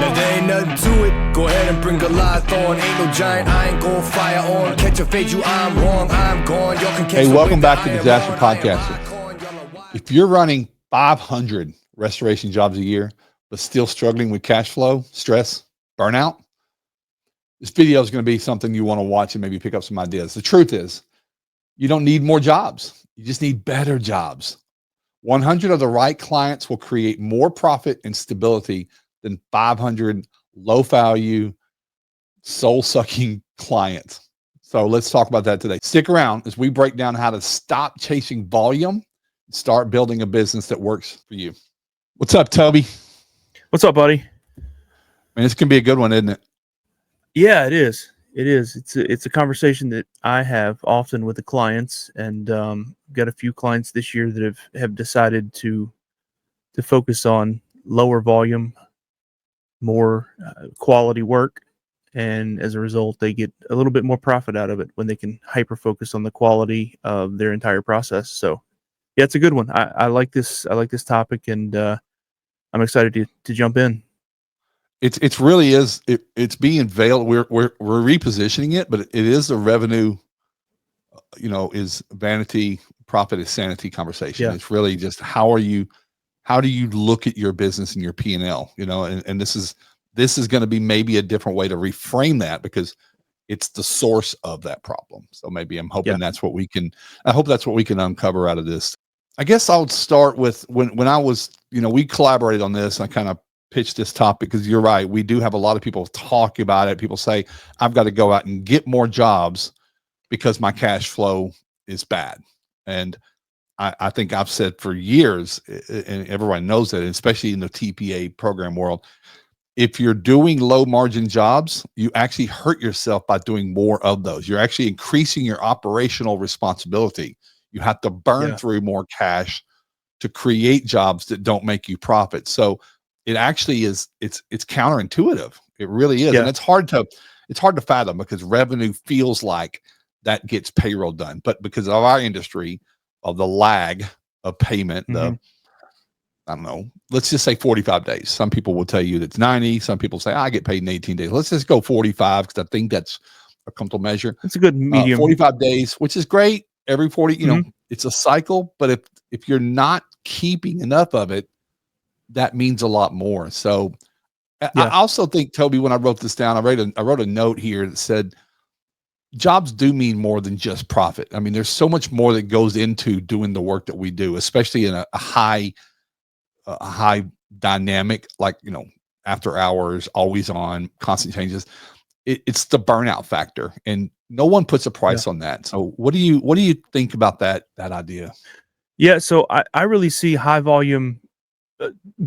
Now there ain't nothing to it. Go ahead and bring Goliath on. Ain't no giant, I ain't gon' fire on. Catch a fade, I'm wrong, I'm gone. Y'all can catch. Hey, welcome back to Disaster Podcaster. If you're running 500 restoration jobs a year, but still struggling with cash flow, stress, burnout, this video is going to be something you want to watch and maybe pick up some ideas. The truth is, you don't need more jobs. You just need better jobs. 100 of the right clients will create more profit and stability than 500 low-value, soul-sucking clients. So let's talk about that today. Stick around as we break down how to stop chasing volume and start building a business that works for you. What's up, Toby? What's up, buddy? Man, this can be a good one, isn't it? Yeah, it is. It is. It's a conversation that I have often with the clients, and got a few clients this year that have decided to focus on lower volume, more quality work, and as a result, they get a little bit more profit out of it when they can hyper focus on the quality of their entire process. So, yeah, it's a good one. I like this. I like this topic, and I'm excited to jump in. It's really is. It's being veiled. We're repositioning it, but it is a revenue, is vanity, profit is sanity conversation. Yeah. It's really just how do you look at your business and your P&L, and this is going to be maybe a different way to reframe that because it's the source of that problem. So maybe I'm hoping that's what we can uncover out of this. I guess I would start with when I was, we collaborated on this. I kind of pitched this topic because you're right. We do have a lot of people talk about it. People say, I've got to go out and get more jobs because my cash flow is bad. And I think I've said for years, and everyone knows that, especially in the TPA program world, if you're doing low margin jobs, you actually hurt yourself by doing more of those. You're actually increasing your operational responsibility. You have to burn through more cash to create jobs that don't make you profit. So it actually is, it's counterintuitive. It really is. And it's hard to fathom because revenue feels like that gets payroll done. But because of our industry, of the lag of payment, I don't know, let's just say 45 days. Some people will tell you that's 90. Some people say, I get paid in 18 days. Let's just go 45 because I think that's a comfortable measure. It's a good medium. 45 days, which is great. Every 40, it's a cycle. But if you're not keeping enough of it, that means a lot more. So I also think, Toby, when I wrote this down, I wrote a note here that said, jobs do mean more than just profit. I mean, there's so much more that goes into doing the work that we do, especially in a high dynamic, like, after hours, always on, constant changes. It's the burnout factor, and no one puts a price on that. So what do you think about that idea? Yeah. So I really see high volume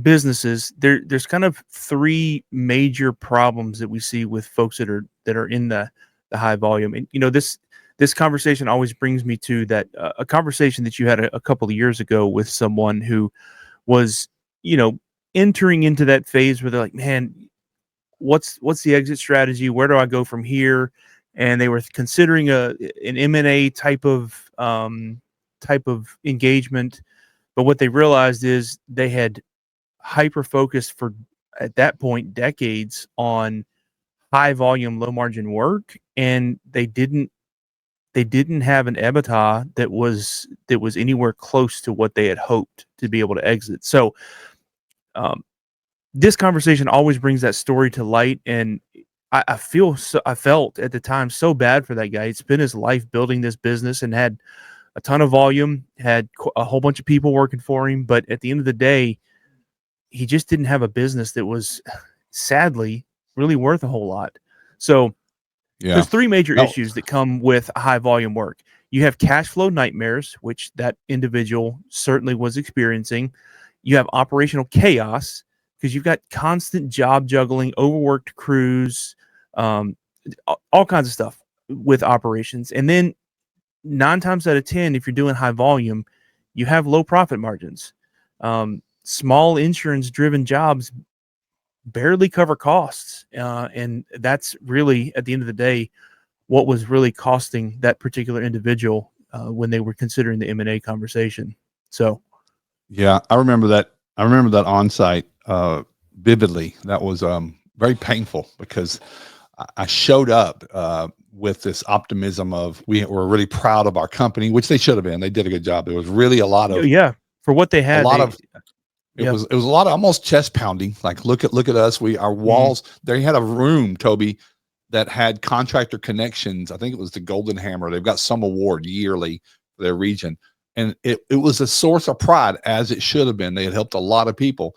businesses. There's kind of three major problems that we see with folks that are in the high volume. And this conversation always brings me to that a conversation that you had a couple of years ago with someone who was entering into that phase where they're like, man, what's the exit strategy? Where do I go from here? And they were considering an M&A type of engagement. But what they realized is they had hyper focused for, at that point, decades on high volume, low margin work, and they didn't have an EBITDA that was anywhere close to what they had hoped to be able to exit. So, this conversation always brings that story to light, and I felt at the time so bad for that guy. He'd spent his life building this business and had a ton of volume, had a whole bunch of people working for him, but at the end of the day, he just didn't have a business that was, sadly, really worth a whole lot. So there's three major issues that come with high volume work. You have cash flow nightmares, which that individual certainly was experiencing. You have operational chaos because you've got constant job juggling, overworked crews, all kinds of stuff with operations. And then 9 times out of 10, if you're doing high volume, you have low profit margins. Small insurance driven jobs barely cover costs. And that's really, at the end of the day, what was really costing that particular individual when they were considering the M&A conversation. So, yeah, I remember that on-site vividly. That was very painful because I showed up with this optimism of we're really proud of our company, which they should have been. They did a good job. There was really a lot of for what they had. It was a lot of almost chest pounding. Like look at us. Our walls. They had a room, Toby, that had contractor connections. I think it was the Golden Hammer. They've got some award yearly for their region. And it was a source of pride, as it should have been. They had helped a lot of people.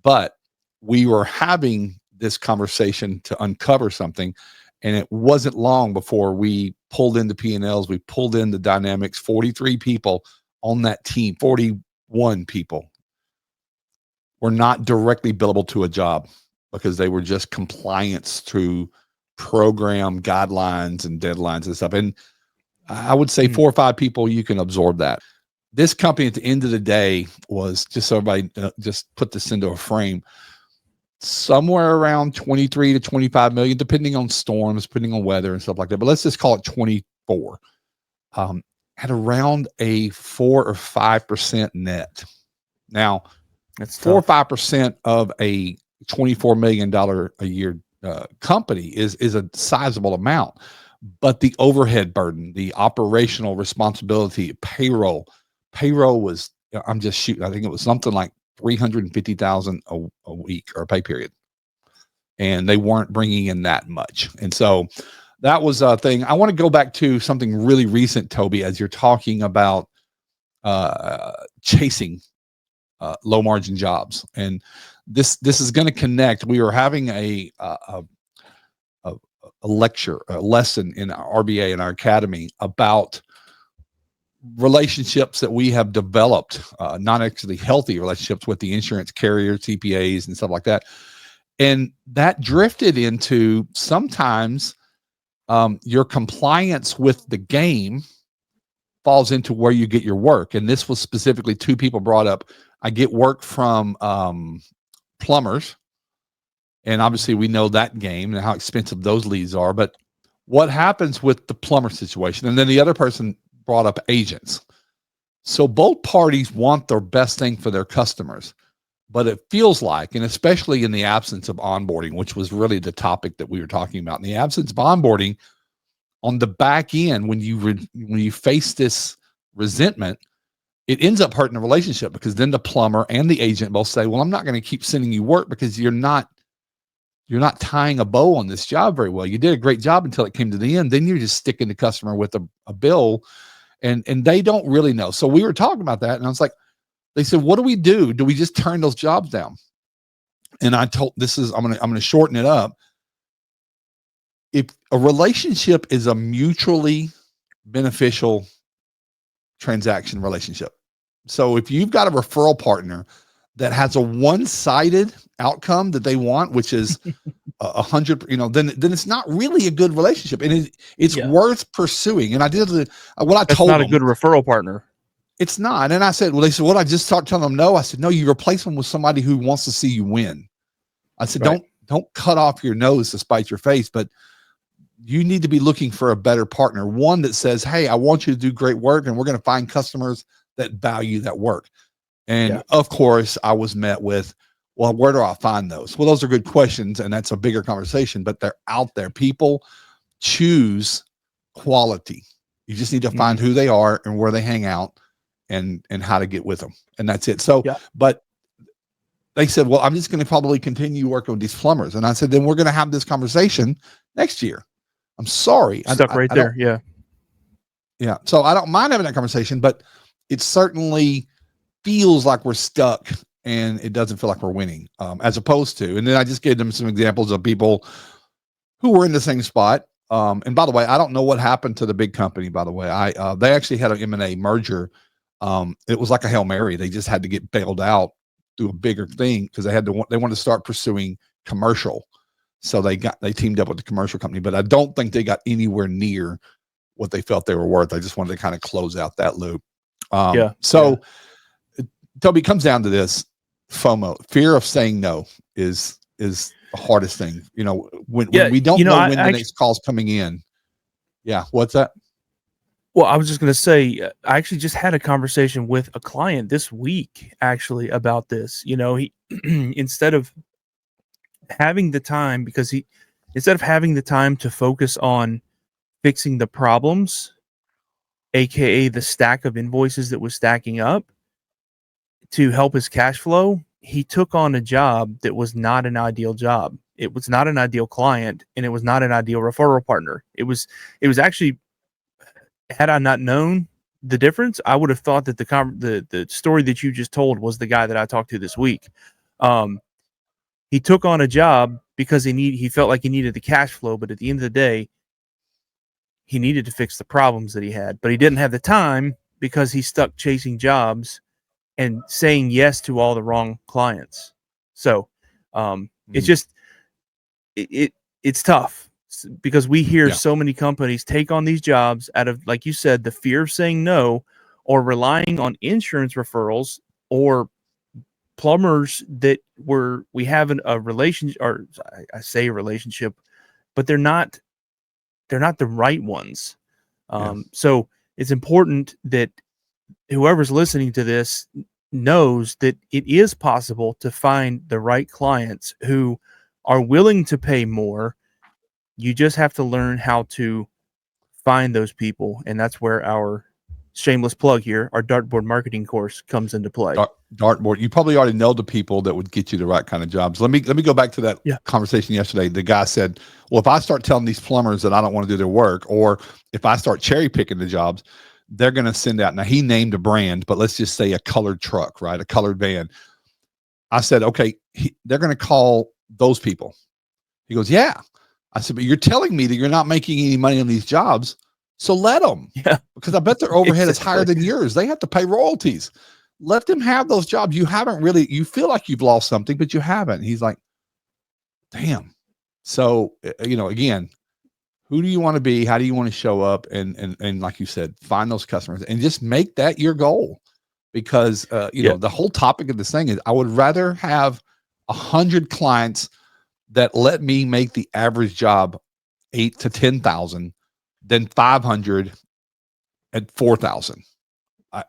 But we were having this conversation to uncover something. And it wasn't long before we pulled in the P&Ls. We pulled in the dynamics, 43 people on that team, 41 people were not directly billable to a job because they were just compliance to program guidelines and deadlines and stuff. And I would say 4 or 5 people, you can absorb that. This company at the end of the day was, just so everybody just put this into a frame, somewhere around 23 to 25 million, depending on storms, depending on weather and stuff like that. But let's just call it 24. At around a 4 or 5% net. Now, that's 4 or 5% of a $24 million a year company is a sizable amount, but the overhead burden, the operational responsibility, payroll was, I'm just shooting, I think it was something like 350,000 a week or a pay period. And they weren't bringing in that much. And so that was a thing. I want to go back to something really recent, Toby, as you're talking about chasing low margin jobs. And this is going to connect. We were having a lesson in our RBA, in our academy, about relationships that we have developed, not actually healthy relationships with the insurance carriers, CPAs and stuff like that. And that drifted into sometimes your compliance with the game falls into where you get your work. And this was specifically 2 people brought up. I get work from plumbers. And obviously we know that game and how expensive those leads are. But what happens with the plumber situation? And then the other person brought up agents. So both parties want their best thing for their customers. But it feels like, and especially in the absence of onboarding, which was really the topic that we were talking about, in the absence of onboarding, on the back end, when you face this resentment, it ends up hurting the relationship, because then the plumber and the agent both say, well, I'm not going to keep sending you work because you're not tying a bow on this job very well. You did a great job until it came to the end. Then you're just sticking the customer with a bill, and they don't really know. So we were talking about that, and I was like, they said, what do we do? Do we just turn those jobs down? And I told, I'm going to shorten it up. If a relationship is a mutually beneficial transaction relationship. So if you've got a referral partner that has a one-sided outcome that they want, which is 100, then it's not really a good relationship, and it's worth pursuing. And I did what I told them. That's not a good referral partner. It's not. And I said, well, they said, what? I just started telling them no. I said, no, you replace them with somebody who wants to see you win. I said, right. don't cut off your nose to spite your face, but you need to be looking for a better partner. One that says, hey, I want you to do great work, and we're going to find customers that value that work. And of course I was met with, well, where do I find those? Well, those are good questions, and that's a bigger conversation, but they're out there. People choose quality. You just need to find who they are and where they hang out, and how to get with them. And that's it. So, but they said, well, I'm just going to probably continue working with these plumbers. And I said, then we're going to have this conversation next year. I'm sorry. Stuck right there. Yeah. Yeah. So I don't mind having that conversation, but it certainly feels like we're stuck, and it doesn't feel like we're winning, as opposed to, and then I just gave them some examples of people who were in the same spot. And by the way, I don't know what happened to the big company, by the way. They actually had an M&A merger. It was like a Hail Mary. They just had to get bailed out through a bigger thing, because they wanted to start pursuing commercial. So they teamed up with the commercial company, but I don't think they got anywhere near what they felt they were worth. I just wanted to kind of close out that loop. Toby, it comes down to this: FOMO, fear of saying no, is the hardest thing. When we don't know when the next call's coming in. Yeah. What's that? Well, I was just going to say, I actually just had a conversation with a client this week, actually, about this. He, instead of having the time, because instead of having the time to focus on fixing the problems, aka the stack of invoices that was stacking up to help his cash flow, he took on a job that was not an ideal job. It was not an ideal client, and it was not an ideal referral partner. It was actually, had I not known the difference, I would have thought that the story that you just told was the guy that I talked to this week. He took on a job because he felt like he needed the cash flow, but at the end of the day, he needed to fix the problems that he had, but he didn't have the time because he's stuck chasing jobs and saying yes to all the wrong clients. So it's just it's tough because we hear so many companies take on these jobs out of, like you said, the fear of saying no, or relying on insurance referrals, or plumbers that we have a relationship, or I say relationship, but they're not the right ones. So it's important that whoever's listening to this knows that it is possible to find the right clients who are willing to pay more. You just have to learn how to find those people, and that's where our shameless plug here, our dartboard marketing course, comes into play. Dartboard. You probably already know the people that would get you the right kind of jobs. Let me go back to that conversation yesterday. The guy said, well, if I start telling these plumbers that I don't want to do their work, or if I start cherry picking the jobs, they're going to send out. Now, he named a brand, but let's just say a colored truck, right? A colored van. I said, okay, they're going to call those people. He goes, yeah. I said, but you're telling me that you're not making any money on these jobs. So let them, because I bet their overhead is higher than yours. They have to pay royalties. Let them have those jobs. You feel like you've lost something, but you haven't. And he's like, damn. So, again, who do you want to be? How do you want to show up? And like you said, find those customers and just make that your goal, because, the whole topic of this thing is, I would rather have 100 clients that let me make the average job 8,000 to 10,000 than 500 at 4,000. I'm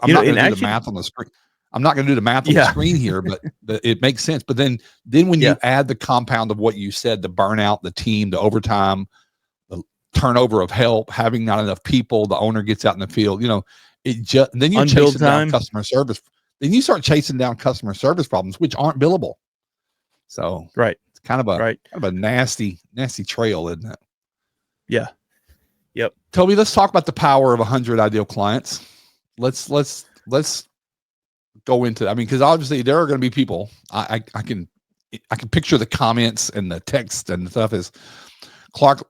not going to do the math on the screen. I'm not going to do the math on the screen here, but it makes sense. But then when you add the compound of what you said, the burnout, the team, the overtime, the turnover of help, having not enough people, the owner gets out in the field, then you're chasing down customer service. Then you start chasing down customer service problems, which aren't billable. So it's kind of a nasty trail, isn't it? Yeah. Yep. Toby, let's talk about the power of 100 ideal clients. Let's go into, because obviously there are going to be people, I can picture the comments and the text and the stuff is, Clark,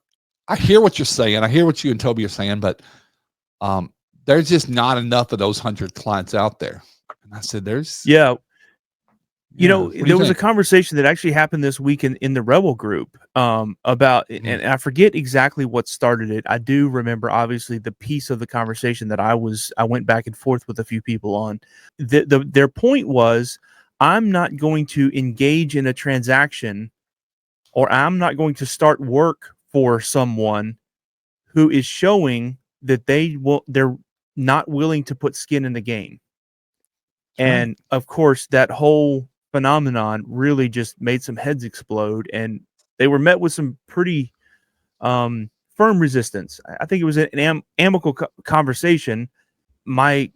I hear what you're saying. I hear what you and Toby are saying, but there's just not enough of those 100 clients out there. And I said, there was a conversation that actually happened this week in the Rebel group about, and I forget exactly what started it. I do remember, obviously, the piece of the conversation that I went back and forth with a few people on. Their point was, I'm not going to engage in a transaction, or I'm not going to start work for someone who is showing that they're not willing to put skin in the game. And of course, that whole phenomenon really just made some heads explode, and they were met with some pretty firm resistance. I think it was an amicable conversation. I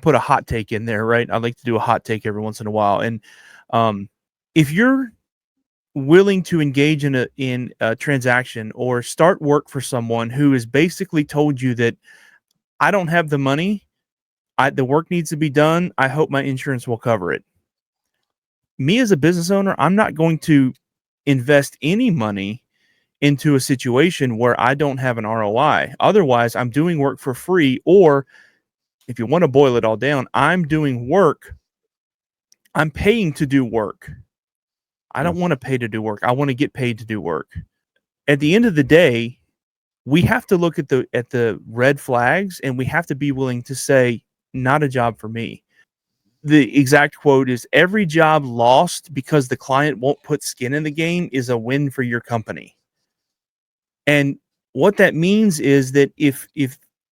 put a hot take in there, right? I like to do a hot take every once in a while. And if you're willing to engage in a transaction or start work for someone who has basically told you that I don't have the money, the work needs to be done, I hope my insurance will cover it. Me as a business owner, I'm not going to invest any money into a situation where I don't have an ROI. Otherwise, I'm doing work for free, or if you want to boil it all down, I'm doing work. I'm paying to do work. I don't want to pay to do work. I want to get paid to do work. At the end of the day, we have to look at the red flags, and we have to be willing to say, not a job for me. The exact quote is, every job lost because the client won't put skin in the game is a win for your company. And what that means is that if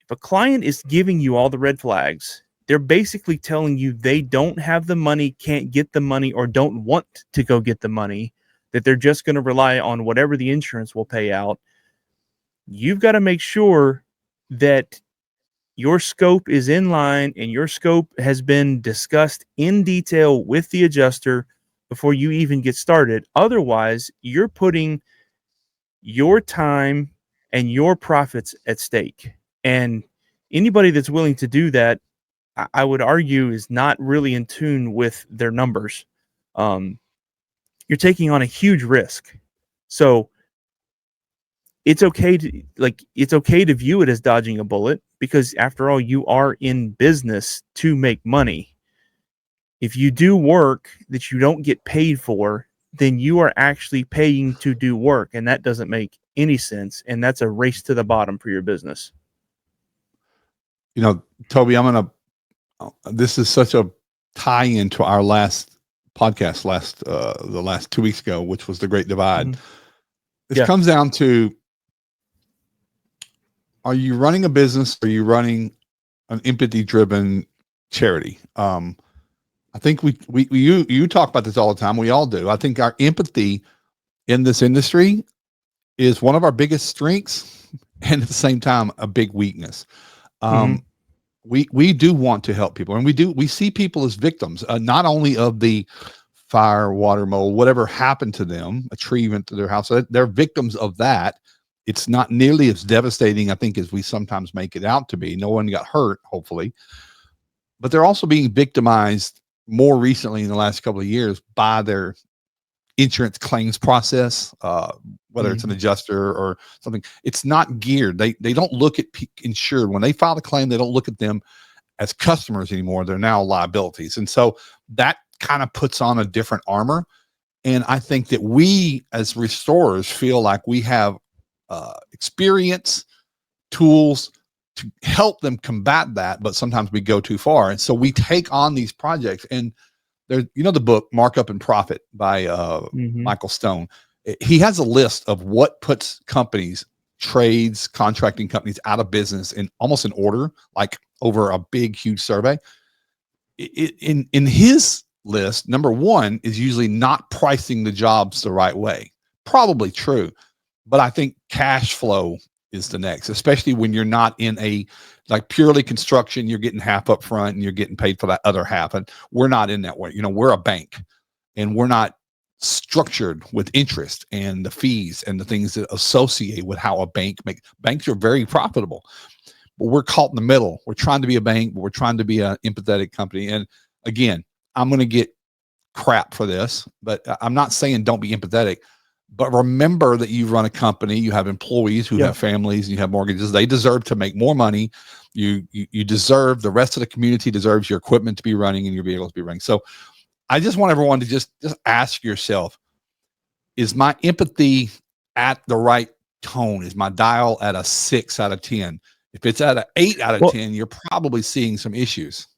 a client is giving you all the red flags, they're basically telling you they don't have the money, can't get the money, or don't want to go get the money. that they're just going to rely on whatever the insurance will pay out. You've got to make sure that your scope is in line and your scope has been discussed in detail with the adjuster before you even get started. Otherwise, you're putting your time and your profits at stake. And anybody that's willing to do that, I would argue, is not really in tune with their numbers. You're taking on a huge risk. So it's okay to view it as dodging a bullet, because after all, you are in business to make money. If you do work that you don't get paid for, then you are actually paying to do work, and that doesn't make any sense, and that's a race to the bottom for your business. You know, Toby, this is such a tie into our last podcast the last 2 weeks ago, which was the Great Divide. Mm-hmm. This comes down to, are you running a business? Or are you running an empathy driven charity? I think you talk about this all the time. We all do. I think our empathy in this industry is one of our biggest strengths, and at the same time, a big weakness. We do want to help people, and we see people as victims, not only of the fire, water, mold, whatever happened to them, a tree went to their house. So they're victims of that. It's not nearly as devastating, I think, as we sometimes make it out to be. No one got hurt, hopefully, but they're also being victimized more recently in the last couple of years by their insurance claims process, whether it's an adjuster or something. It's not geared. They don't look at insured. When they file a claim, they don't look at them as customers anymore. They're now liabilities. And so that kind of puts on a different armor. And I think that we as restorers feel like we have experience, tools to help them combat that, but sometimes we go too far. And so we take on these projects, and there's, the book Markup and Profit by Michael Stone. He has a list of what puts companies, trades, contracting companies out of business in almost in order, like over a big, huge survey. In his list, number one is usually not pricing the jobs the right way. Probably true, but I think cash flow is the next, especially when you're not in a like purely construction. You're getting half up front and you're getting paid for that other half. And we're not in that way. We're a bank, and we're not structured with interest and the fees and the things that associate with how a bank banks are very profitable, but we're caught in the middle. We're trying to be a bank, but we're trying to be an empathetic company. And again, I'm going to get crap for this, but I'm not saying don't be empathetic. But remember that you run a company, you have employees who have families, and you have mortgages. They deserve to make more money. You deserve, the rest of the community deserves your equipment to be running and your vehicles to be running. So I just want everyone to just ask yourself, is my empathy at the right tone? Is my dial at a 6 out of 10? If it's at an 8 out of 10, you're probably seeing some issues.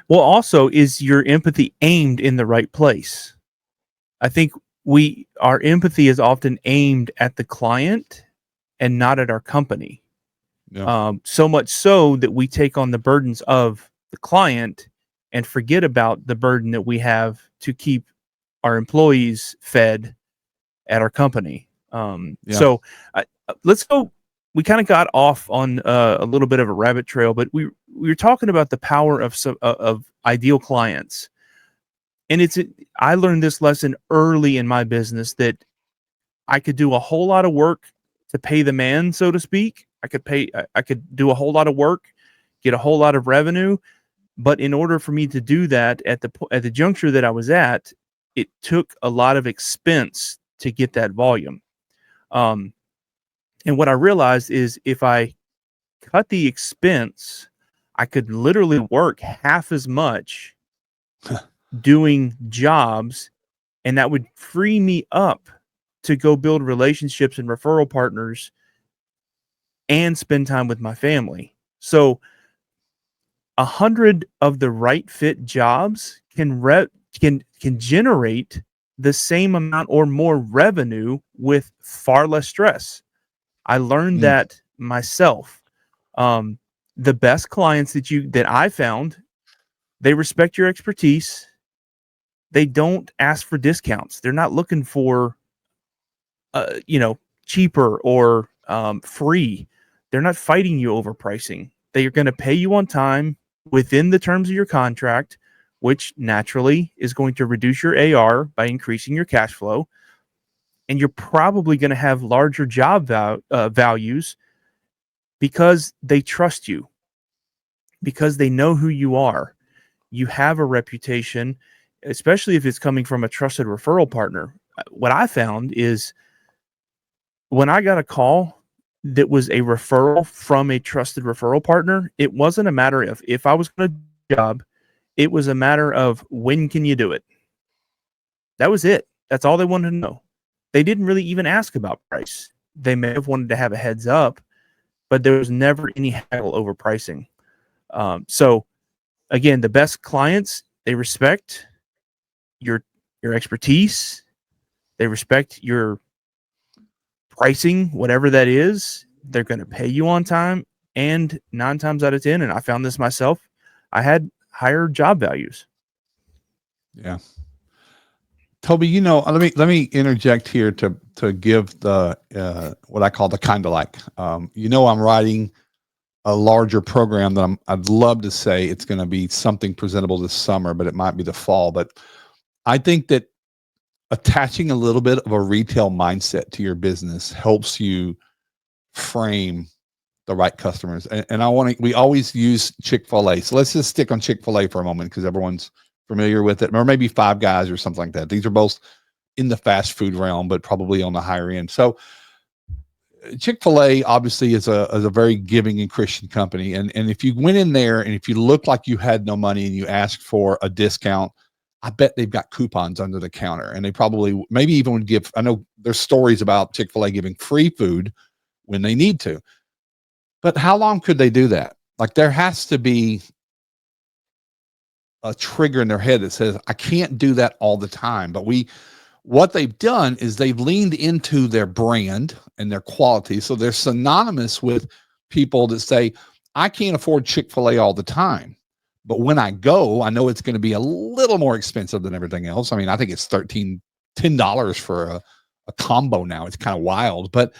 Well, also, is your empathy aimed in the right place? I think our empathy is often aimed at the client and not at our company. So much so that we take on the burdens of the client and forget about the burden that we have to keep our employees fed at our company. So let's go. We kind of got off on a little bit of a rabbit trail, but we were talking about the power of ideal clients. And I learned this lesson early in my business, that I could do a whole lot of work to pay the man, so to speak. I could do a whole lot of work, get a whole lot of revenue. But in order for me to do that at the juncture that I was at, it took a lot of expense to get that volume. And what I realized is if I cut the expense, I could literally work half as much doing jobs, and that would free me up to go build relationships and referral partners and spend time with my family. So 100 of the right fit jobs can generate the same amount or more revenue with far less stress. I learned that myself. The best clients that I found, they respect your expertise. they don't ask for discounts. They're not looking for, cheaper or free. They're not fighting you over pricing. They are going to pay you on time within the terms of your contract, which naturally is going to reduce your AR by increasing your cash flow. And you're probably going to have larger job values because they trust you, because they know who you are. You have a reputation, especially if it's coming from a trusted referral partner. What I found is when I got a call that was a referral from a trusted referral partner, it wasn't a matter of if I was going to do a job. It was a matter of when can you do it? That was it. That's all they wanted to know. They didn't really even ask about price. They may have wanted to have a heads up, but there was never any haggle over pricing. So again, the best clients, they respect your expertise. They respect your pricing, whatever that is. They're going to pay you on time. And 9 times out of 10, and I found this myself, I had higher job values. Yeah. Toby, let me interject here to give the what I call the kind of like. I'm writing a larger program that I'd love to say it's going to be something presentable this summer, but it might be the fall. But I think that attaching a little bit of a retail mindset to your business helps you frame the right customers. And we always use Chick-fil-A. So let's just stick on Chick-fil-A for a moment because everyone's familiar with it, or maybe Five Guys or something like that. These are both in the fast food realm, but probably on the higher end. So Chick-fil-A obviously is a very giving and Christian company. And if you went in there and if you looked like you had no money and you asked for a discount, I bet they've got coupons under the counter, and they probably maybe even would give, I know there's stories about Chick-fil-A giving free food when they need to, but how long could they do that? Like there has to be a trigger in their head that says, I can't do that all the time. But what they've done is they've leaned into their brand and their quality. So they're synonymous with people that say, I can't afford Chick-fil-A all the time. But when I go, I know it's going to be a little more expensive than everything else. I mean, I think it's $10 for a combo now. It's kind of wild, but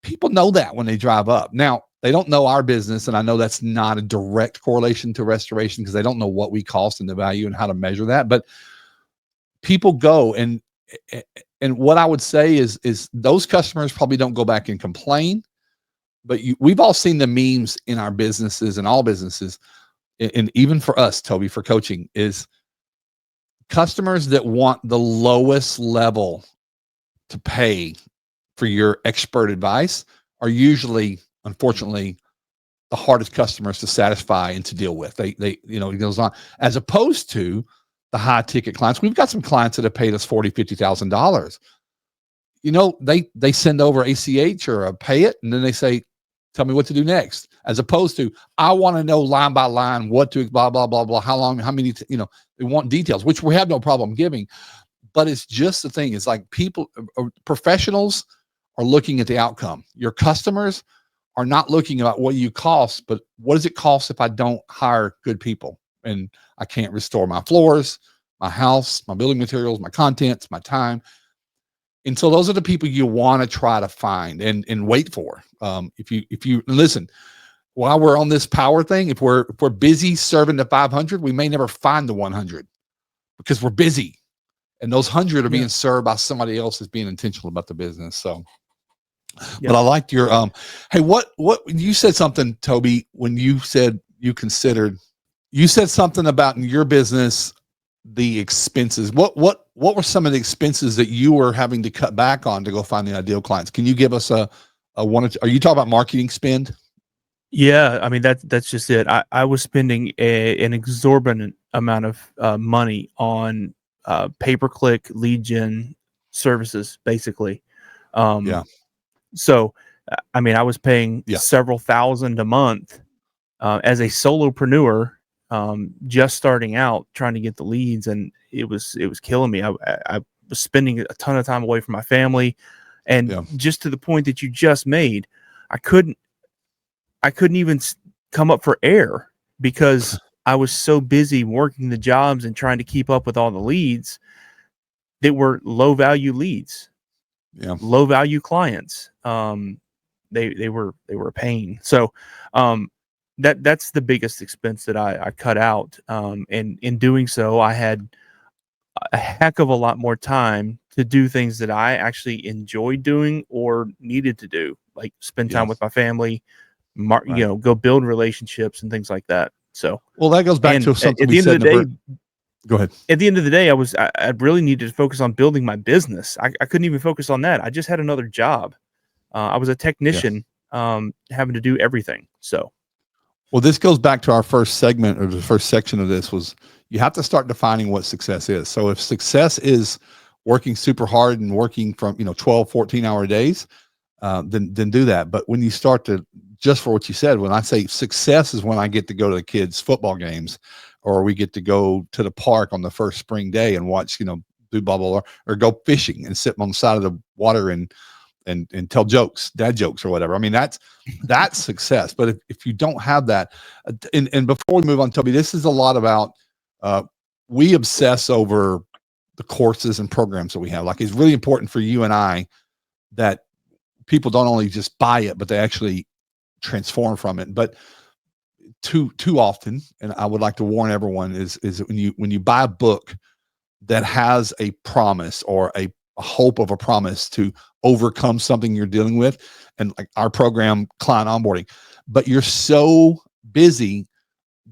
people know that when they drive up. Now, they don't know our business, and I know that's not a direct correlation to restoration because they don't know what we cost and the value and how to measure that. But people go, and what I would say is those customers probably don't go back and complain, but we've all seen the memes in our businesses and all businesses, and even for us, Toby, for coaching, is customers that want the lowest level to pay for your expert advice are usually, unfortunately, the hardest customers to satisfy and to deal with. It goes on, as opposed to the high ticket clients. We've got some clients that have paid us $40,000, $50,000. They send over ACH or a pay it, and then they say, tell me what to do next, as opposed to, I want to know line by line what to blah, blah, blah, blah, how long, how many, they want details, which we have no problem giving. But it's just the thing. It's like professionals are looking at the outcome. Your customers are not looking at what you cost, but what does it cost if I don't hire good people and I can't restore my floors, my house, my building materials, my contents, my time. And so those are the people you want to try to find and wait for. If you listen, while we're on this power thing, if we're busy serving the 500, we may never find the 100 because we're busy, and those 100 are being served by somebody else that's being intentional about the business. So, but I liked your hey, what you said something, Toby, when you said you said something about in your business the expenses. What were some of the expenses that you were having to cut back on to go find the ideal clients? Can you give us a one? Are you talking about marketing spend? Yeah, I mean that's just it. I was spending an exorbitant amount of money on pay-per-click lead gen services, basically. So, I mean, I was paying several thousand a month as a solopreneur, just starting out, trying to get the leads, and it was killing me. I was spending a ton of time away from my family, and just to the point that you just made, I couldn't even come up for air because I was so busy working the jobs and trying to keep up with all the leads that were low value leads, low value clients. They were a pain. So that's the biggest expense that I cut out. And in doing so, I had a heck of a lot more time to do things that I actually enjoyed doing or needed to do, like spend time with my family, go build relationships and things like that. So, well, that goes back to something we said in the go ahead. At the end of the day, I really needed to focus on building my business. I couldn't even focus on that. I just had another job. I was a technician, having to do everything. So, well, this goes back to our first segment, or the first section of this was, you have to start defining what success is. So if success is working super hard and working from, 12, 14-hour days, then do that. But when you start to, just for what you said, when I say success is when I get to go to the kids' football games, or we get to go to the park on the first spring day and watch, do bubble, or go fishing and sit on the side of the water and tell jokes, dad jokes or whatever. I mean, that's success. But if you don't have that, and before we move on, Toby, this is a lot about, we obsess over the courses and programs that we have. Like, it's really important for you and I that people don't only just buy it, but they actually transform from it. But too often, and I would like to warn everyone, is when you buy a book that has a promise or a hope of a promise to overcome something you're dealing with, and like our program, client onboarding, but you're so busy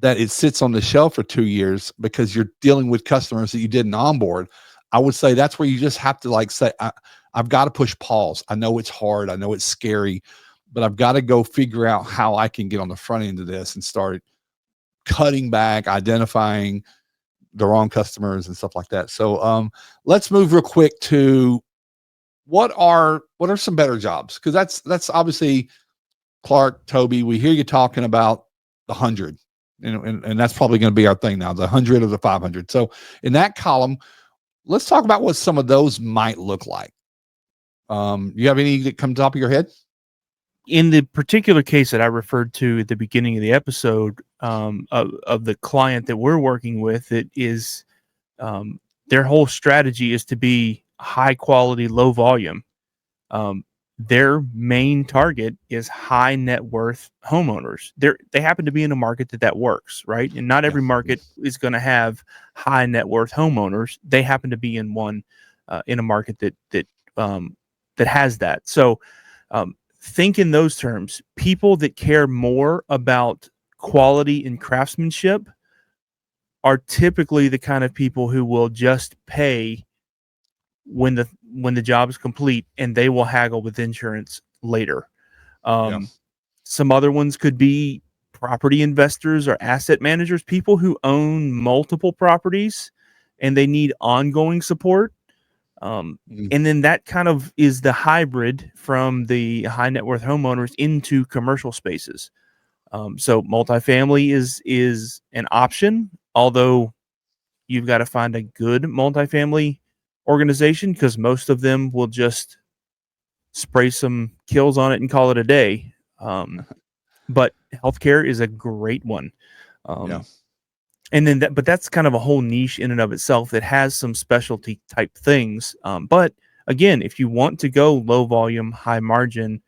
that it sits on the shelf for 2 years because you're dealing with customers that you didn't onboard, I would say that's where you just have to say, I've got to push pause. I know it's hard. I know it's scary, but I've got to go figure out how I can get on the front end of this and start cutting back, identifying the wrong customers and stuff like that. So let's move real quick to what are some better jobs? Because that's obviously, Clark, Toby, we hear you talking about the 100, and that's probably going to be our thing now, the 100 or the 500. So in that column, let's talk about what some of those might look like. You have any that come top of your head? In the particular case that I referred to at the beginning of the episode, of the client that we're working with, it is, their whole strategy is to be high quality, low volume. Their main target is high net worth homeowners. They happen to be in a market that works, right? And not every market is going to have high net worth homeowners. They happen to be in one, in a market that has that. So, think in those terms. People that care more about quality and craftsmanship are typically the kind of people who will just pay when the job is complete, and they will haggle with insurance later. Some other ones could be property investors or asset managers, people who own multiple properties and they need ongoing support. And then that kind of is the hybrid from the high net worth homeowners into commercial spaces. So multifamily is an option, although you've got to find a good multifamily organization, because most of them will just spray some kills on it and call it a day. But healthcare is a great one. And then but that's kind of a whole niche in and of itself that has some specialty type things. But again, if you want to go low volume, high margin,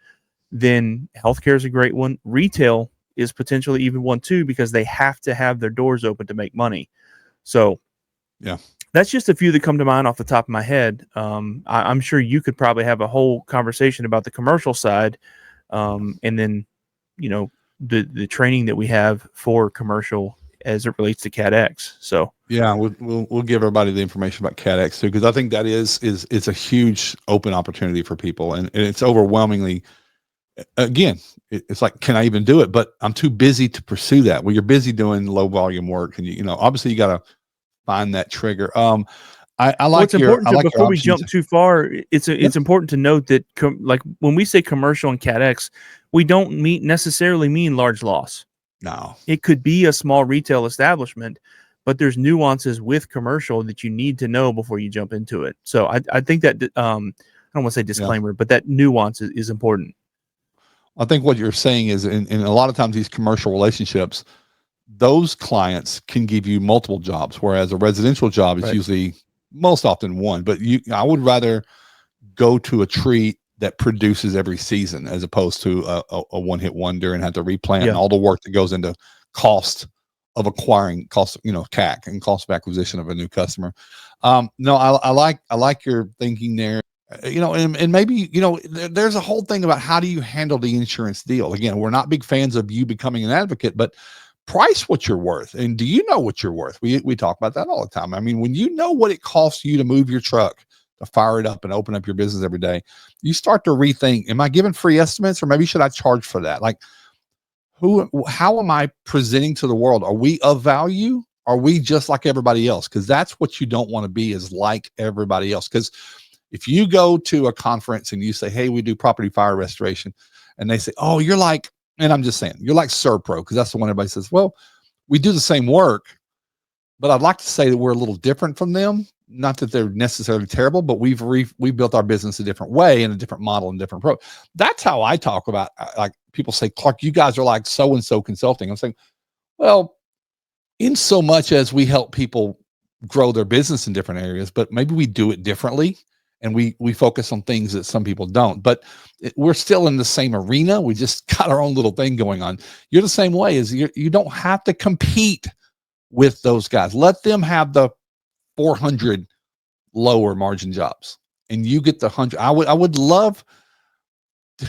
then healthcare is a great one. Retail is potentially even one too, because they have to have their doors open to make money. So that's just a few that come to mind off the top of my head. I'm sure you could probably have a whole conversation about the commercial side, and then, the training that we have for commercial as it relates to CATx. So we'll give everybody the information about CATx too, because I think that it's a huge open opportunity for people, and it's overwhelmingly, again, it's like, can I even do it? But I'm too busy to pursue that. Well, you're busy doing low volume work, and obviously you got to find that trigger. I like before we jump too far, it's important to note that like when we say commercial and CATx, we don't necessarily mean large loss. No, it could be a small retail establishment, but there's nuances with commercial that you need to know before you jump into it. So I think that, I don't want to say disclaimer, but that nuance is important. I think what you're saying is, in a lot of times these commercial relationships, those clients can give you multiple jobs, whereas a residential job is Right. usually most often one. But I would rather go to a tree that produces every season as opposed to a one-hit wonder and have to replant and all the work that goes into cost of acquiring, cost, CAC and cost of acquisition of a new customer. No, I like your thinking there. And maybe, there's a whole thing about how do you handle the insurance deal? Again, we're not big fans of you becoming an advocate, but price what you're worth. And do you know what you're worth? We talk about that all the time. I mean, when you know what it costs you to move your truck, to fire it up and open up your business every day, you start to rethink, am I giving free estimates, or maybe should I charge for that? Like, how am I presenting to the world? Are we of value? Are we just like everybody else? Because that's what you don't want to be, is like everybody else. Because if you go to a conference and you say, hey, we do property fire restoration, and they say, oh, you're like, and I'm just saying, you're like Serpro, because that's the one everybody says, well, we do the same work, but I'd like to say that we're a little different from them. Not that they're necessarily terrible, but we've built our business a different way and a different model and different approach. That's how I talk about, like, people say, Clark, you guys are like so-and-so consulting. I'm saying, well, in so much as we help people grow their business in different areas, but maybe we do it differently. And we focus on things that some people don't, but we're still in the same arena. We just got our own little thing going on. You're the same way, as you don't have to compete with those guys. Let them have the 400 lower margin jobs and you get the 100. I would love,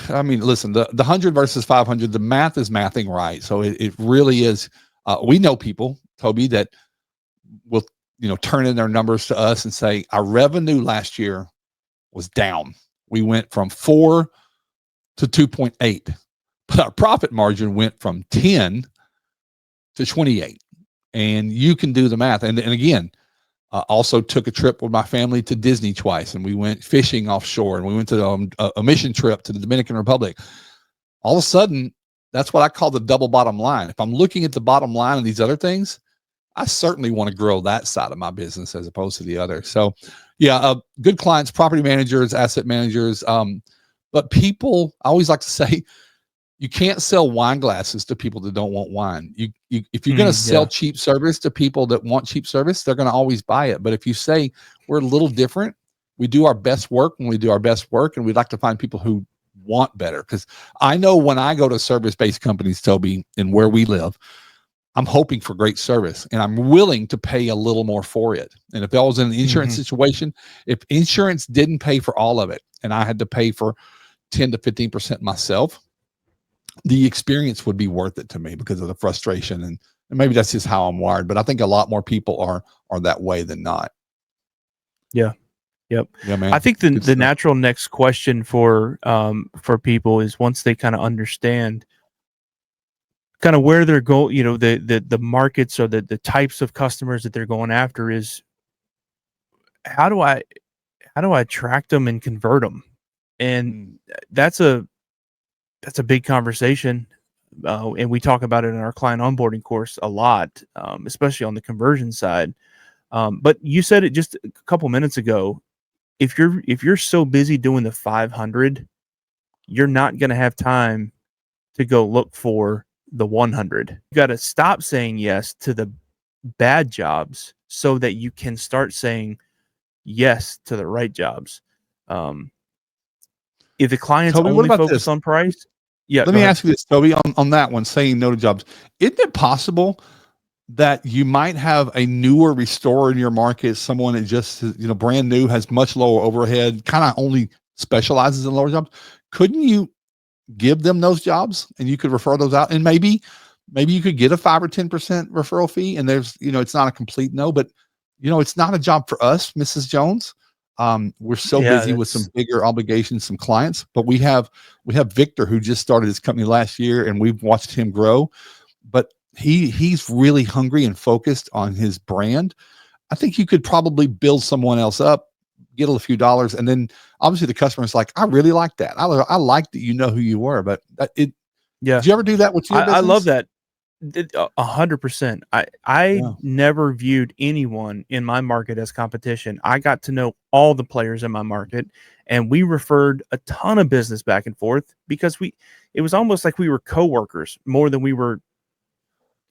I mean, listen, the 100 versus 500, the math is mathing right. So it really is. We know people, Toby, that will, turn in their numbers to us and say, our revenue last year was down. We went from 4 to 2.8, but our profit margin went from 10 to 28. And you can do the math. And again, also took a trip with my family to Disney twice, and we went fishing offshore, and we went to a mission trip to the Dominican Republic. All of a sudden, that's what I call the double bottom line. If I'm looking at the bottom line of these other things, I certainly want to grow that side of my business as opposed to the other. So yeah, good clients, property managers, asset managers. But people, I always like to say, you can't sell wine glasses to people that don't want wine. If you're going to sell cheap service to people that want cheap service, they're going to always buy it. But if you say we're a little different, we do our best work when we do our best work, and we'd like to find people who want better. Because I know when I go to service-based companies, Toby, and where we live, I'm hoping for great service, and I'm willing to pay a little more for it. And if I was in an insurance situation, if insurance didn't pay for all of it and I had to pay for 10 to 15% myself, the experience would be worth it to me because of the frustration. And maybe that's just how I'm wired, but I think a lot more people are that way than not. Yeah. Yep. Yeah, man. I think the natural next question for people is, once they kind of understand kind of where they're going, the markets or the types of customers that they're going after, is how do I attract them and convert them? And that's a big conversation. And we talk about it in our client onboarding course a lot, especially on the conversion side. But you said it just a couple minutes ago. If you're so busy doing the 500, you're not going to have time to go look for the 100. You got to stop saying yes to the bad jobs so that you can start saying yes to the right jobs. If the client's Toby, only focused on price, let me ask you this, Toby, on that one, saying no to jobs. Isn't it possible that you might have a newer restorer in your market, someone that just, brand new, has much lower overhead, kind of only specializes in lower jobs? Couldn't you give them those jobs and you could refer those out? And maybe you could get a 5 or 10% referral fee. And there's, it's not a complete no, but it's not a job for us, Mrs. Jones. We're so busy with some bigger obligations, some clients, but we have Victor, who just started his company last year, and we've watched him grow, but he's really hungry and focused on his brand. I think you could probably build someone else up, get a few dollars, and then obviously the customer's like, I really like that. I like that who you were, but did you ever do that with your business? I love that. 100%. I never viewed anyone in my market as competition. I got to know all the players in my market, and we referred a ton of business back and forth because it was almost like we were coworkers more than we were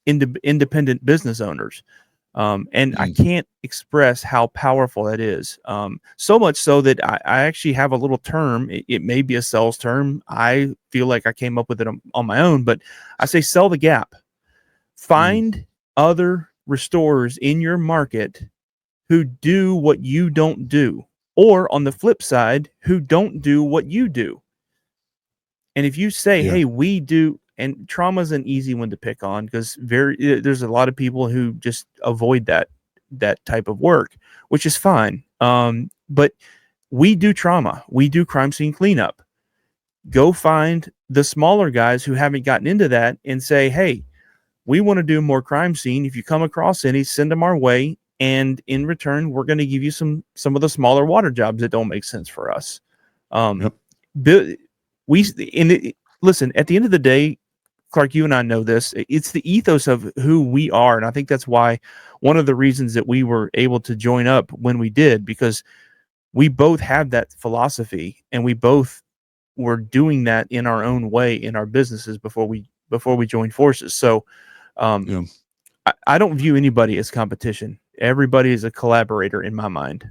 independent business owners. And I can't express how powerful that is. So much so that I actually have a little term. It may be a sales term. I feel like I came up with it on my own, but I say sell the gap. Find other restorers in your market who do what you don't do, or on the flip side, who don't do what you do. And if you say, hey, we do, and trauma's an easy one to pick on because there's a lot of people who just avoid that type of work, which is fine. But we do trauma. We do crime scene cleanup. Go find the smaller guys who haven't gotten into that and say, hey, we want to do more crime scene. If you come across any, send them our way. And in return, we're going to give you some of the smaller water jobs that don't make sense for us. Listen, at the end of the day, Clark, you and I know this. It's the ethos of who we are. And I think that's why one of the reasons that we were able to join up when we did, because we both have that philosophy and we both were doing that in our own way in our businesses before we joined forces. So I don't view anybody as competition. Everybody is a collaborator in my mind.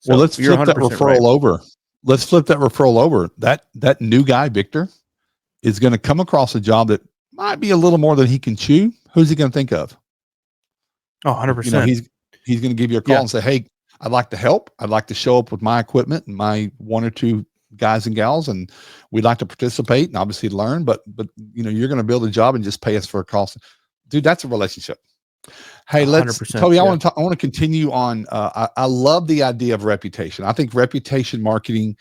So well, let's flip that referral over. Let's flip that referral over. That new guy, Victor, is going to come across a job that might be a little more than he can chew. Who's he going to think of? Oh, 100%. He's going to give you a call and say, hey, I'd like to help. I'd like to show up with my equipment and my one or two guys and gals, and we'd like to participate and obviously learn, but you're going to build a job and just pay us for a cost. Dude, that's a relationship. Hey, Toby, I want to continue on. I love the idea of reputation. I think reputation marketing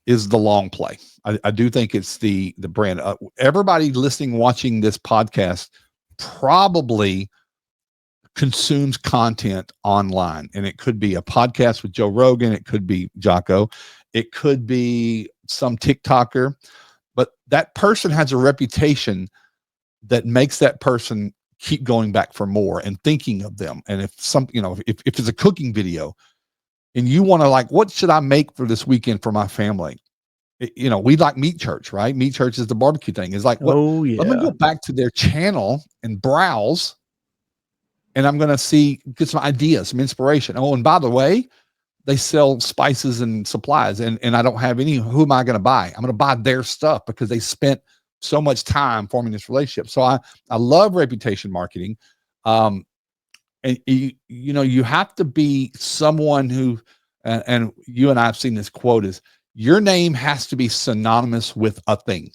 is the long play. I do think it's the brand. Everybody listening, watching this podcast probably consumes content online, and it could be a podcast with Joe Rogan. It could be Jocko. It could be some TikToker, but that person has a reputation that makes that person keep going back for more and thinking of them. And if if it's a cooking video and you want to what should I make for this weekend for my family? We like Meat Church, right? Meat Church is the barbecue thing. It's let me go back to their channel and browse, and I'm going to get some ideas, some inspiration. Oh, and by the way, they sell spices and supplies, and I don't have any. Who am I going to buy? I'm going to buy their stuff because they spent so much time forming this relationship. So I love reputation marketing. And you have to be someone who, and you and I have seen this quote, is your name has to be synonymous with a thing.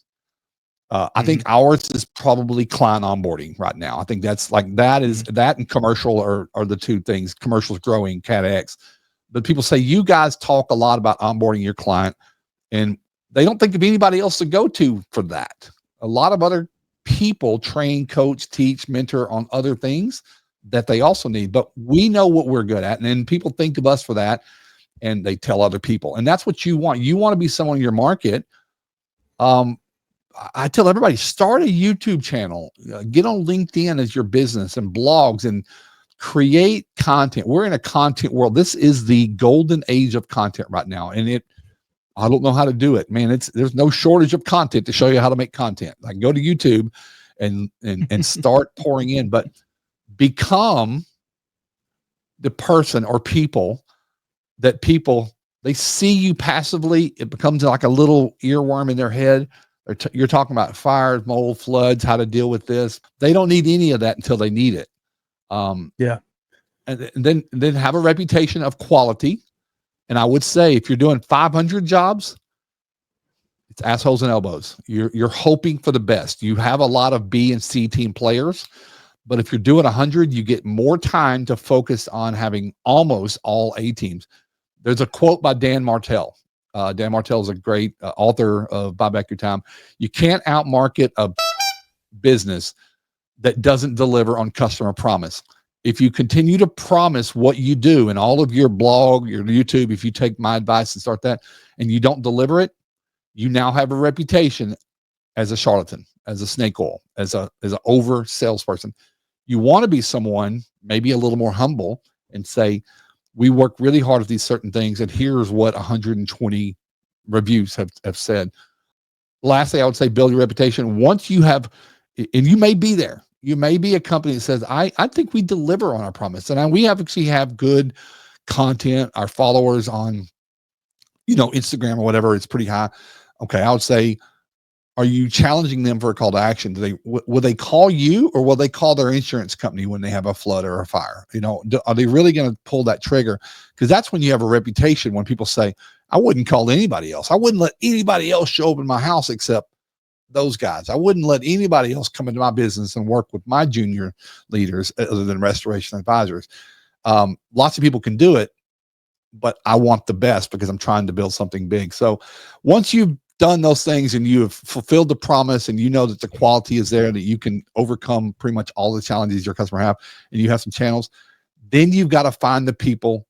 I think ours is probably client onboarding right now. I think that's that and commercial are the two things. Commercial's growing, CATx. But people say, you guys talk a lot about onboarding your client, and they don't think of anybody else to go to for that. A lot of other people train, coach, teach, mentor on other things that they also need, but we know what we're good at. And then people think of us for that, and they tell other people. And that's what you want. You want to be someone in your market. I tell everybody, start a YouTube channel, get on LinkedIn as your business and blogs, and create content. We're in a content world. This is the golden age of content right now. And I don't know how to do it, man. There's no shortage of content to show you how to make content. Like, go to YouTube and start pouring in, but become the person or people that they see you passively. It becomes like a little earworm in their head. You're talking about fires, mold, floods, how to deal with this. They don't need any of that until they need it. And then have a reputation of quality. And I would say, if you're doing 500 jobs, it's assholes and elbows. You're hoping for the best. You have a lot of B and C team players, but if you're doing 100, you get more time to focus on having almost all A teams. There's a quote by Dan Martell. Dan Martell is a great author of Buy Back Your Time. You can't outmarket a business that doesn't deliver on customer promise. If you continue to promise what you do in all of your blog, your YouTube, if you take my advice and start that, and you don't deliver it, you now have a reputation as a charlatan, as a snake oil, as an over salesperson. You want to be someone maybe a little more humble and say, we work really hard at these certain things, and here's what 120 reviews have said. Lastly, I would say build your reputation. Once you have, and you may be there, You may be a company that says, I think we deliver on our promise. And we actually have good content. Our followers on, Instagram or whatever, it's pretty high. Okay. I would say, are you challenging them for a call to action? Will they call you, or will they call their insurance company when they have a flood or a fire? Are they really going to pull that trigger? Because that's when you have a reputation. When people say, I wouldn't call anybody else. I wouldn't let anybody else show up in my house except those guys. I wouldn't let anybody else come into my business and work with my junior leaders other than restoration advisors. Lots of people can do it, but I want the best because I'm trying to build something big. So once you've done those things and you have fulfilled the promise, and you know that the quality is there, that you can overcome pretty much all the challenges your customer have, and you have some channels, then you've got to find the people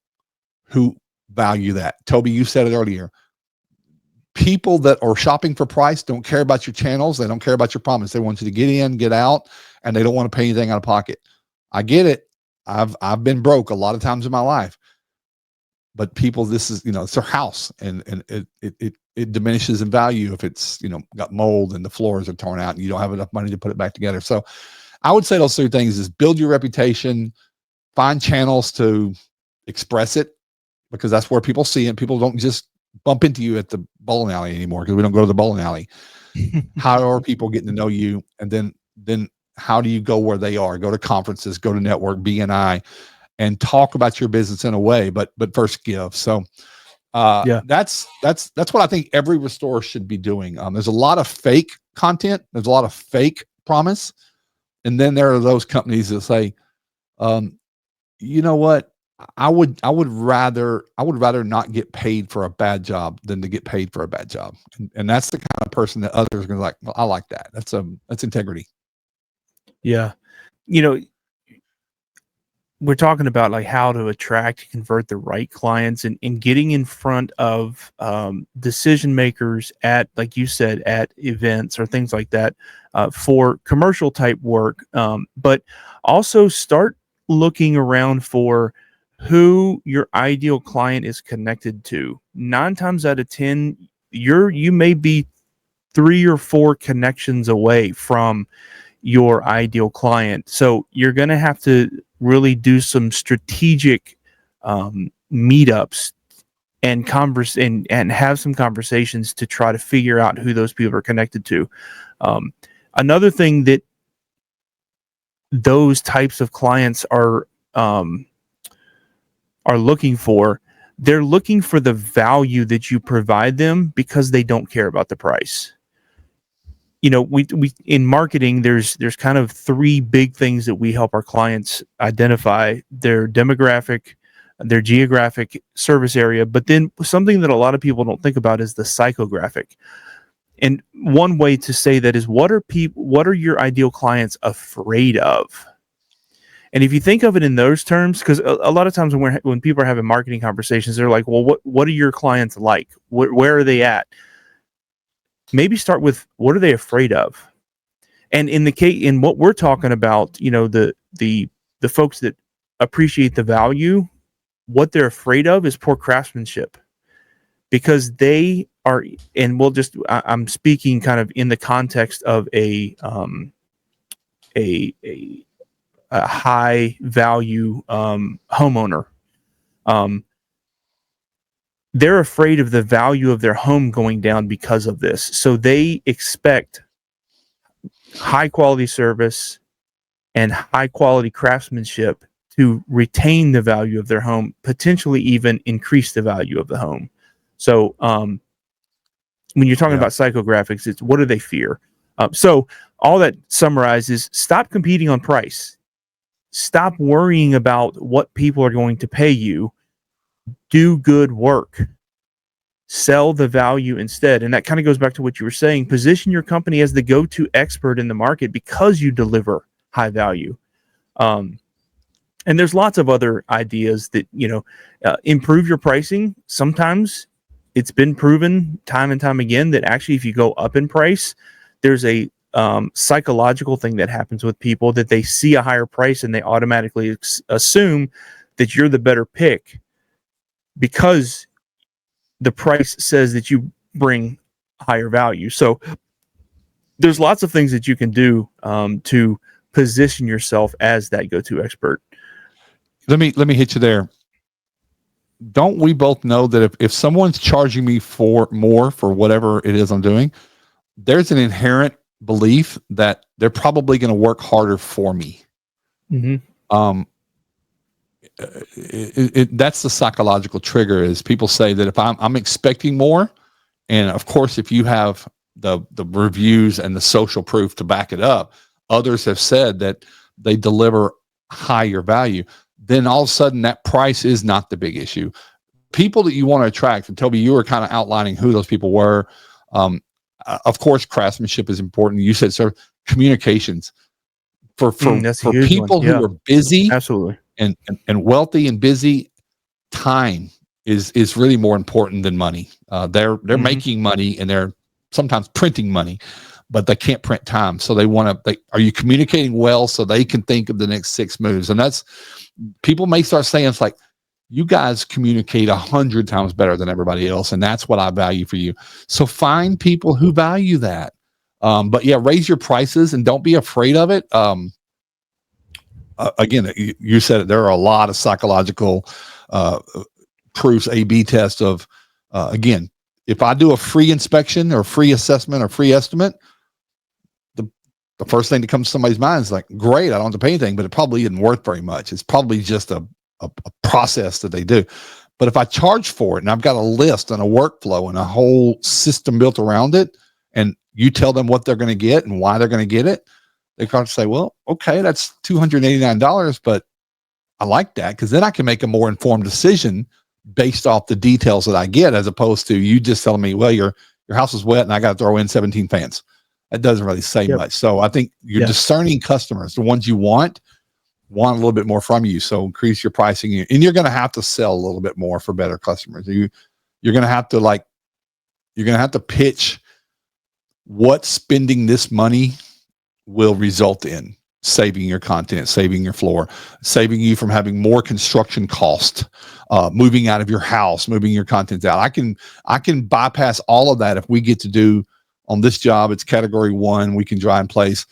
who value that. Toby, you said it earlier. People that are shopping for price don't care about your channels. They don't care about your promise. They want you to get in, get out, and they don't want to pay anything out of pocket. I get it. I've been broke a lot of times in my life, but people, this is, it's their house, and it diminishes in value if it's, got mold and the floors are torn out and you don't have enough money to put it back together. So I would say those three things is build your reputation, find channels to express it, because that's where people see it. People don't just bump into you at the bowling alley anymore, because we don't go to the bowling alley. How are people getting to know you? And then how do you go where they are? Go to conferences, go to network, BNI, and talk about your business in a way, but first give. So that's what I think every restorer should be doing. There's a lot of fake content. There's a lot of fake promise. And then there are those companies that say, you know what? I would rather not get paid for a bad job than to get paid for a bad job. And that's the kind of person that others are going to like, well, I like that. That's integrity. Yeah. We're talking about like how to attract and convert the right clients, and getting in front of decision makers at, like you said, at events or things like that for commercial type work. But also start looking around for who your ideal client is connected to. 9 times out of 10, you may be 3 or 4 connections away from your ideal client. So you're going to have to really do some strategic meetups and have some conversations to try to figure out who those people are connected to. Another thing that those types of clients are looking for, they're looking for the value that you provide them, because they don't care about the price. We in marketing, there's kind of 3 big things that we help our clients identify: their demographic, their geographic service area, but then something that a lot of people don't think about is the psychographic. And one way to say that is, what are your ideal clients afraid of? And if you think of it in those terms, because a lot of times when people are having marketing conversations, they're like, well, what are your clients like? Where are they at? Maybe start with, what are they afraid of? And in what we're talking about, the folks that appreciate the value, what they're afraid of is poor craftsmanship, because they are, and I'm speaking kind of in the context of a high value homeowner. They're afraid of the value of their home going down because of this. So they expect high quality service and high quality craftsmanship to retain the value of their home, potentially even increase the value of the home. So when you're talking about psychographics, it's what do they fear? So all that summarizes: stop competing on price. Stop worrying about what people are going to pay you. Do good work. Sell the value instead. And that kind of goes back to what you were saying. Position your company as the go-to expert in the market because you deliver high value. And there's lots of other ideas that, improve your pricing. Sometimes it's been proven time and time again that actually if you go up in price, there's a psychological thing that happens with people, that they see a higher price and they automatically assume that you're the better pick because the price says that you bring higher value. So there's lots of things that you can do to position yourself as that go-to expert. Let me hit you there. Don't we both know that if someone's charging me for more for whatever it is I'm doing, there's an inherent belief that they're probably going to work harder for me. Mm-hmm. That's the psychological trigger. Is people say that if I'm expecting more, and of course, if you have the reviews and the social proof to back it up, others have said that they deliver higher value. Then all of a sudden, that price is not the big issue. People that you want to attract, and Toby, you were kind of outlining who those people were. Of course, craftsmanship is important. You said, sir, communications for people who are busy, absolutely, and wealthy and busy. Time is really more important than money. They're Mm-hmm. making money, and they're sometimes printing money, but they can't print time. So they want to. Are you communicating well so they can think of the next 6 moves? And that's, people may start saying, it's like, you guys communicate 100 times better than everybody else, and that's what I value for you. So find people who value that. But yeah, raise your prices and don't be afraid of it. Again, you said it, there are a lot of psychological proofs, A/B tests of, again, if I do a free inspection or free assessment or free estimate, the first thing that comes to somebody's mind is like, great, I don't have to pay anything, but it probably isn't worth very much. It's probably just a process that they do. But if I charge for it and I've got a list and a workflow and a whole system built around it, and you tell them what they're going to get and why they're going to get it, they can't say, well, okay, that's $289, but I like that because then I can make a more informed decision based off the details that I get, as opposed to you just telling me, well, your house is wet and I got to throw in 17 fans. That doesn't really say much. So I think you're discerning customers, the ones you want a little bit more from you. So increase your pricing, and you're going to have to sell a little bit more for better customers. You're going to have to pitch what spending this money will result in: saving your content, saving your floor, saving you from having more construction cost, moving out of your house, moving your content out. I can bypass all of that if we get to do on this job. It's category 1. We can dry in place.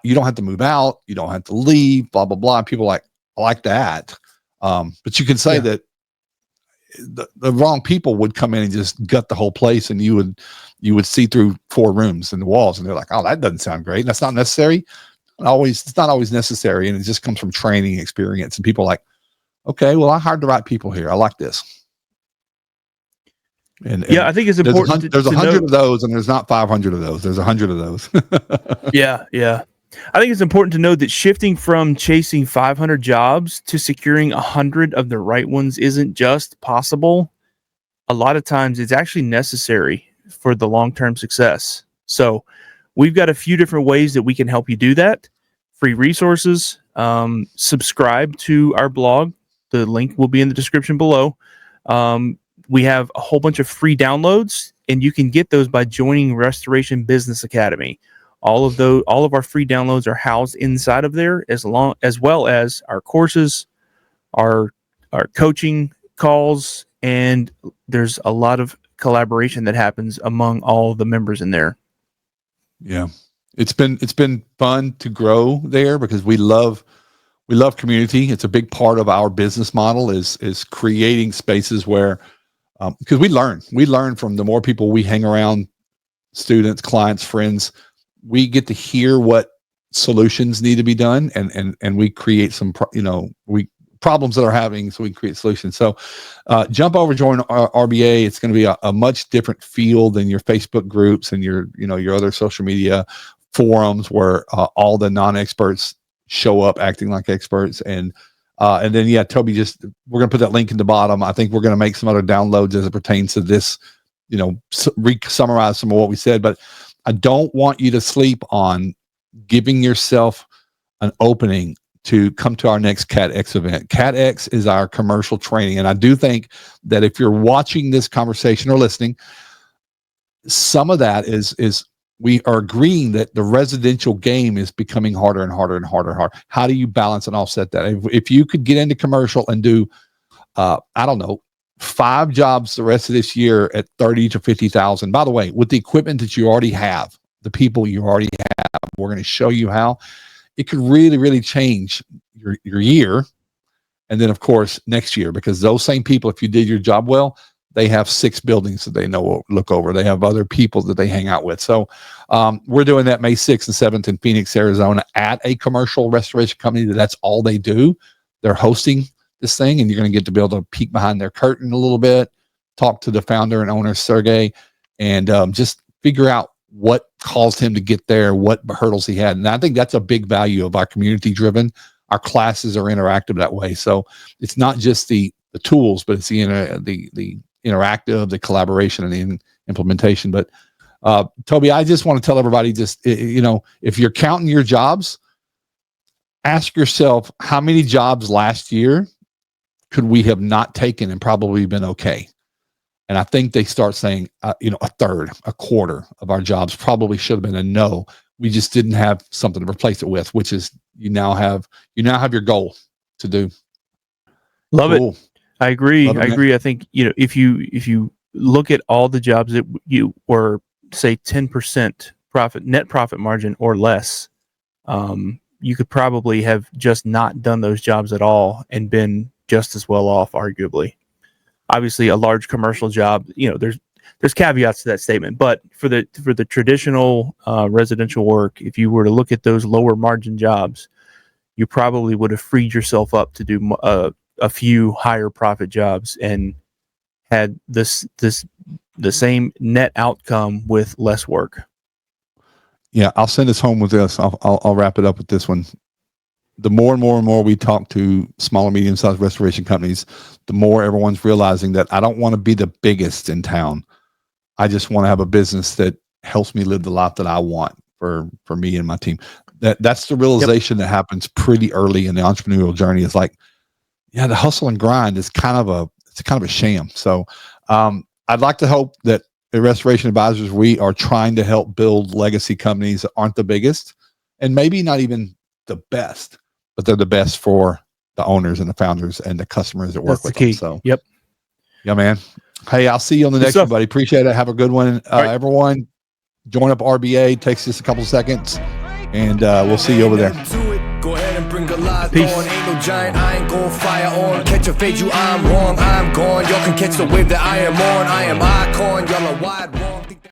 You don't have to move out. You don't have to leave, blah, blah, blah. People like, I like that. But you can say that the wrong people would come in and just gut the whole place, and you would see through 4 rooms and the walls, and they're like, oh, that doesn't sound great. And that's not necessary. It's not always necessary. And it just comes from training experience. And people are like, okay, well, I hired the right people here. I like this. And I think it's important. There's 100 of those, and there's not 500 of those. There's 100 of those. Yeah. I think it's important to know that shifting from chasing 500 jobs to securing 100 of the right ones isn't just possible. A lot of times it's actually necessary for the long-term success. So we've got a few different ways that we can help you do that. Free resources. Subscribe to our blog. The link will be in the description below. We have a whole bunch of free downloads, and you can get those by joining Restoration Business Academy. All of our free downloads are housed inside of there, as well as our courses, our coaching calls, and there's a lot of collaboration that happens among all the members in there. Yeah, it's been fun to grow there because we love community. It's a big part of our business model is creating spaces where, because we learn from the more people we hang around, students, clients, friends. We get to hear what solutions need to be done, and we create some problems that are having, so we create solutions. So jump over, join RBA. It's going to be a much different feel than your Facebook groups and your other social media forums where all the non-experts show up acting like experts. And then Toby, we're going to put that link in the bottom. I think we're going to make some other downloads as it pertains to this, summarize some of what we said, but I don't want you to sleep on giving yourself an opening to come to our next CATx event. CATx is our commercial training. And I do think that if you're watching this conversation or listening, some of that is we are agreeing that the residential game is becoming harder and harder and harder and harder. How do you balance and offset that? If you could get into commercial and do, 5 jobs the rest of this year at 30 to 50,000, by the way, with the equipment that you already have, the people you already have, we're going to show you how. it could really, really change your year. And then of course, next year, because those same people, if you did your job well, they have 6 buildings that they know look over. They have other people that they hang out with. So we're doing that May 6th and 7th in Phoenix, Arizona at a commercial restoration company that's all they do. They're hosting this thing, and you're going to get to be able to peek behind their curtain a little bit, talk to the founder and owner, Sergey, and just figure out what caused him to get there, what hurdles he had. And I think that's a big value of our community driven. Our classes are interactive that way. So it's not just the tools, but it's the interactive, the collaboration, and the implementation. But Toby, I just want to tell everybody, just, if you're counting your jobs, ask yourself, how many jobs last year could we have not taken and probably been okay? And I think they start saying, a third, a quarter of our jobs probably should have been a no. We just didn't have something to replace it with, which is you now have your goal to do. Love it. I agree. I agree. I think, if you look at all the jobs that you were, say, 10% net profit margin or less, you could probably have just not done those jobs at all and been just as well off, arguably. Obviously, a large commercial job, there's caveats to that statement, but for the traditional residential work, if you were to look at those lower margin jobs, you probably would have freed yourself up to do a few higher profit jobs and had the same net outcome with less work. Yeah, I'll send us home with this. I'll wrap it up with this one. The more and more we talk to small, medium-sized restoration companies, the more everyone's realizing that I don't want to be the biggest in town. I just want to have a business that helps me live the life that I want for me and my team. That's the realization that happens pretty early in the entrepreneurial journey. It's like, yeah, the hustle and grind is kind of a sham. So I'd like to hope that at Restoration Advisors, we are trying to help build legacy companies that aren't the biggest and maybe not even the best, but they're the best for the owners and the founders and the customers that work with them. So, yep. Yeah, man. Hey, I'll see you on the next one, buddy. Appreciate it. Have a good one. Right. Everyone, join up RBA. Takes just a couple of seconds, and we'll see you over there. Go ahead and bring a lot Peace. on. Ain't no giant, I ain't gon' fire on. Catch a fade, I'm wrong, I'm gone. Y'all can catch the wave that I am on. I am icon, y'all are wide.